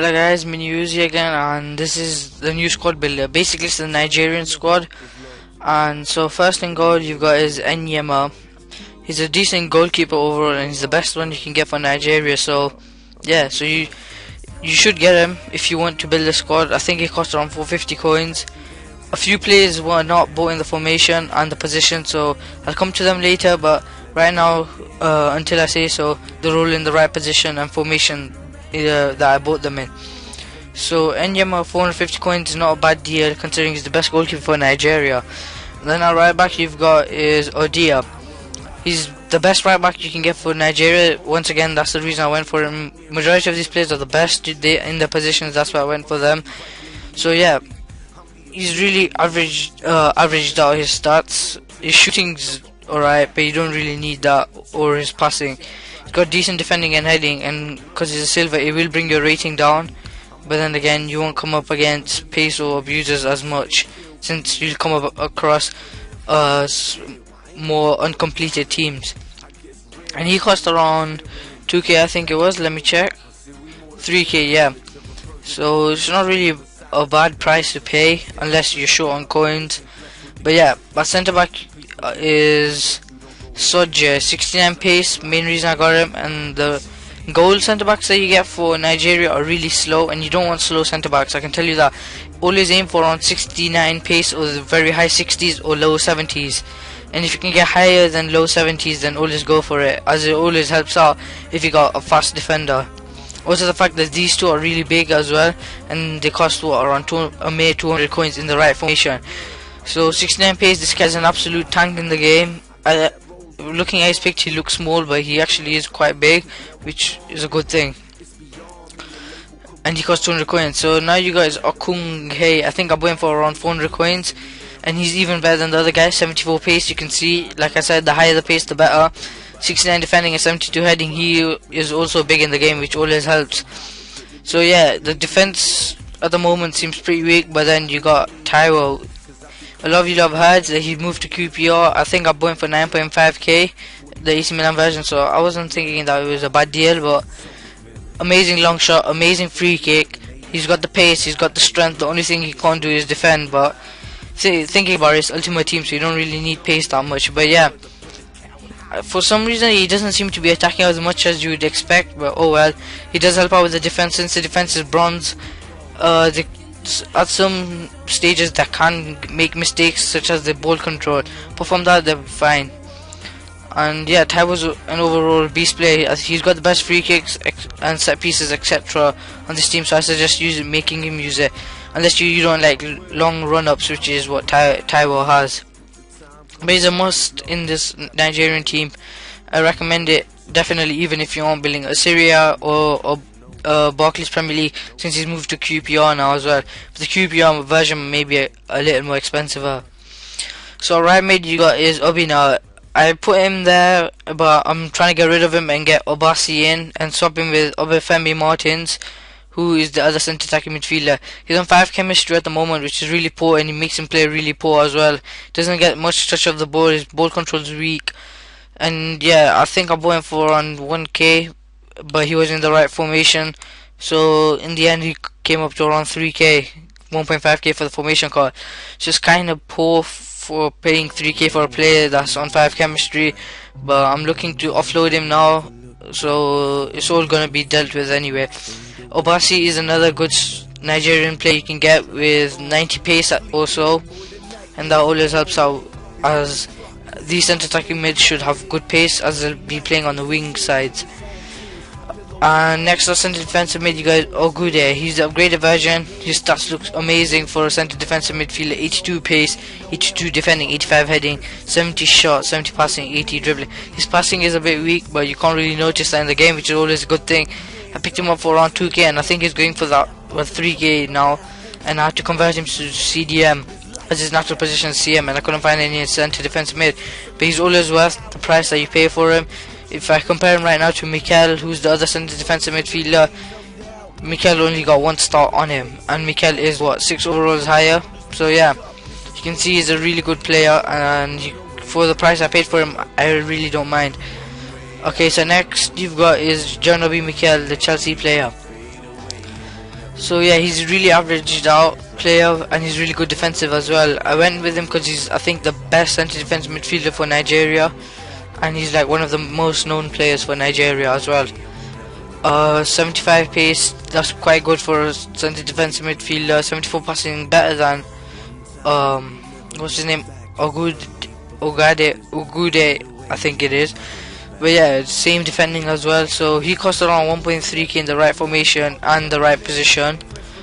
Hello guys, Uzi again, and this is the new squad builder. Basically it's the Nigerian squad. And so first in goal you've got is Enyema. He's a decent goalkeeper overall and he's the best one you can get for Nigeria. So yeah, so you should get him if you want to build a squad. I think it costs around 450 coins. A few players were not bought in the formation and the position, so I'll come to them later, but right now until I say so, they're all in the right position and formation that I bought them in. So Enyema 450 coins is not a bad deal considering he's the best goalkeeper for Nigeria. And then our right back you've got is Odia. He's the best right back you can get for Nigeria. Once again, that's the reason I went for him. Majority of these players are the best in their positions, that's why I went for them. So yeah, he's really averaged out his stats. His shooting's alright, but you don't really need that, or his passing. He's got decent defending and heading, and because he's a silver it will bring your rating down, but then again you won't come up against pace or abusers as much since you'll come up across more uncompleted teams. And he cost around 2k, I think it was, let me check. 3k, yeah. So it's not really a bad price to pay unless you're short on coins. But yeah, my centre back is Soja, 69 pace, main reason I got him. And the goal centre backs that you get for Nigeria are really slow, and you don't want slow centre backs, I can tell you that. Always aim for around 69 pace or the very high 60s or low 70s. And if you can get higher than low 70s, then always go for it, as it always helps out if you got a fast defender. Also the fact that these two are really big as well, and they cost what, around 200 coins in the right formation. So 69 pace, this guy's an absolute tank in the game. Looking at his picture he looks small, but he actually is quite big, which is a good thing. And he costs 200 coins. So now you guys Okung Hey, I think I bought him for around 400 coins, and he's even better than the other guy. 74 pace, you can see, like I said, the higher the pace the better. 69 defending and 72 heading. He is also big in the game, which always helps. So yeah, the defense at the moment seems pretty weak, but then you got Taiwo. I love you love heard that he moved to QPR. I think I bought him for 9.5k, the AC Milan version, so I wasn't thinking that it was a bad deal. But amazing long shot, amazing free kick. He's got the pace, he's got the strength. The only thing he can't do is defend, but thinking about his ultimate team, so you don't really need pace that much. But yeah, for some reason he doesn't seem to be attacking as much as you would expect, but oh well. He does help out with the defense since the defense is bronze. At some stages that can make mistakes, such as the ball control, but from that they're fine. And yeah, Ty was an overall beast player, as he's got the best free kicks and set pieces etc on this team, so I suggest making him use it, unless you don't like long run-ups, which is what Taiwo has. But he's a must in this Nigerian team. I recommend it definitely, even if you aren't building a Syria or Barclays Premier League, since he's moved to QPR now as well. But the QPR version may be a little more expensive. So right mid you got is Obina. I put him there, but I'm trying to get rid of him and get Obasi in and swap him with Obafemi Martins, who is the other centre attacking midfielder. He's on 5 chemistry at the moment, which is really poor, and he makes him play really poor as well. Doesn't get much touch of the ball, his ball control is weak. And yeah, I think I bought him for around 1k, but he was in the right formation, so in the end he came up to around 3k, 1.5k for the formation card. It's just kind of poor for paying 3k for a player that's on 5 chemistry, but I'm looking to offload him now, so it's all gonna be dealt with anyway. Obasi is another good Nigerian player you can get with 90 pace also, and that always helps out, as these centre attacking mids should have good pace, as they'll be playing on the wing sides. And next up, centre defensive mid, you got Ogude. He's the upgraded version. His stats looks amazing for a centre defensive midfielder. 82 pace, 82 defending, 85 heading, 70 shot, 70 passing, 80 dribbling. His passing is a bit weak, but you can't really notice that in the game, which is always a good thing. I picked him up for around 2k, and I think he's going for that with 3k now. And I had to convert him to CDM, as his natural position is CM, and I couldn't find any centre defensive mid. But he's always worth the price that you pay for him. If I compare him right now to Mikel, who's the other centre defensive midfielder, Mikel only got 1 star on him, and Mikel is what, 6 overalls higher. So yeah, you can see he's a really good player, and for the price I paid for him, I really don't mind. Okay, so next you've got is Janobi Mikel, the Chelsea player. So yeah, he's really averaged out player, and he's really good defensive as well. I went with him because he's, I think, the best centre defence midfielder for Nigeria, and he's like one of the most known players for Nigeria as well. 75 pace, that's quite good for a centre defensive midfielder. 74 passing, better than what's his name, Ugude, I think it is. But yeah, same defending as well. So he cost around 1.3k in the right formation and the right position,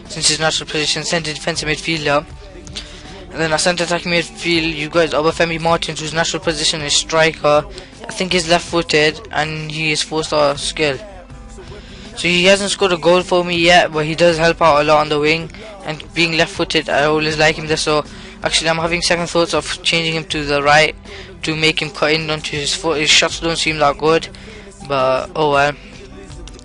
since his natural position centre defensive midfielder. And then a centre attacking midfield, you got Obafemi Martins, whose natural position is striker. I think he's left footed and he is 4-star skill. So he hasn't scored a goal for me yet, but he does help out a lot on the wing, and being left footed, I always like him there. So actually I'm having second thoughts of changing him to the right to make him cut in onto his foot. His shots don't seem that good, but oh well.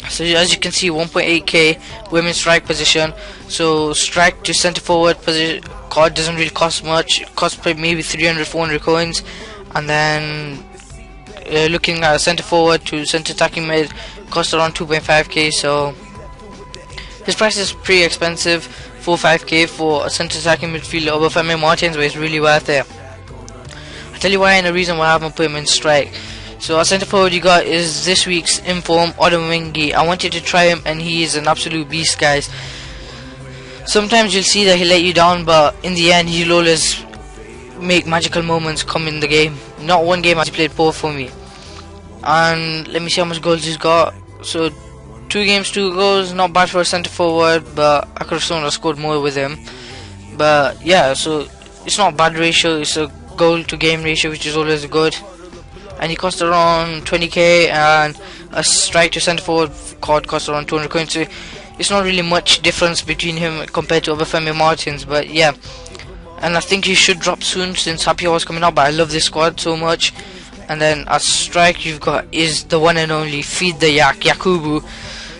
So as you can see, 1.8k women's strike position. So strike to centre forward position card doesn't really cost much. It costs maybe 300-400 coins. And then looking at centre forward to centre attacking mid, cost around 2.5k. So his price is pretty expensive, 4-5k for a centre attacking midfielder over Obafemi Martins, but it's really worth it. I'll tell you why and the reason why I haven't put him in strike. So our centre forward you got is this week's inform Odemwingie. I wanted to try him, and he is an absolute beast, guys. Sometimes you'll see that he'll let you down, but in the end he'll always make magical moments come in the game. Not one game has he played poor for me. And let me see how much goals he's got. So 2 games, 2 goals, not bad for a centre forward, but I could have scored more with him. But yeah, so it's not a bad ratio, it's a goal to game ratio, which is always good. And he cost around 20k, and a strike to centre forward card cost around 200 coins. So it's not really much difference between him compared to Obafemi Martins, but yeah. And I think he should drop soon since Happy Hour's coming out, but I love this squad so much. And then a strike you've got is the one and only Feed the Yak, Yakubu.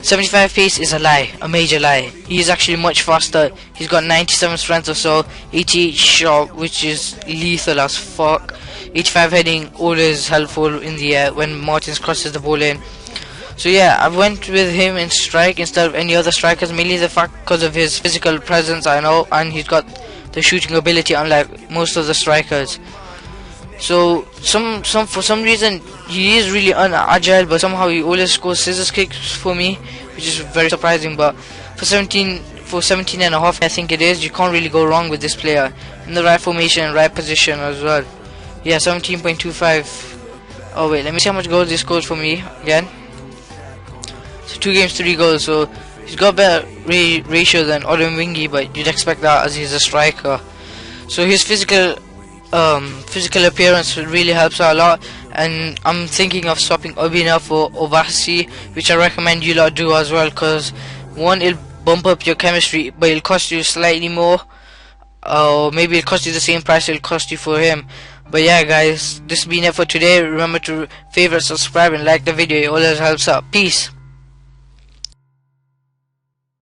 75 pace is a lie, a major lie. He is actually much faster. He's got 97 strength or so, 88 shot, which is lethal as fuck. 85 heading, always helpful in the air when Martins crosses the ball in. So yeah, I went with him in strike instead of any other strikers, mainly the fact because of his physical presence, I know, and he's got the shooting ability unlike most of the strikers. So for some reason he is really unagile, but somehow he always scores scissors kicks for me, which is very surprising. But for 17 and a half, I think it is, you can't really go wrong with this player in the right formation, right position as well. Yeah, 17.25. Oh wait, let me see how much goals he scores for me again. So 2 games, 3 goals. So he's got a better ratio than Odemwingie, but you'd expect that as he's a striker. So his physical appearance really helps out a lot, and I'm thinking of swapping Obina for Obasi, which I recommend you lot do as well, because one, it'll bump up your chemistry, but it'll cost you slightly more, or maybe it'll cost you the same price it'll cost you for him. But yeah guys, this has been it for today. Remember to favorite, subscribe and like the video, it always helps out. Peace.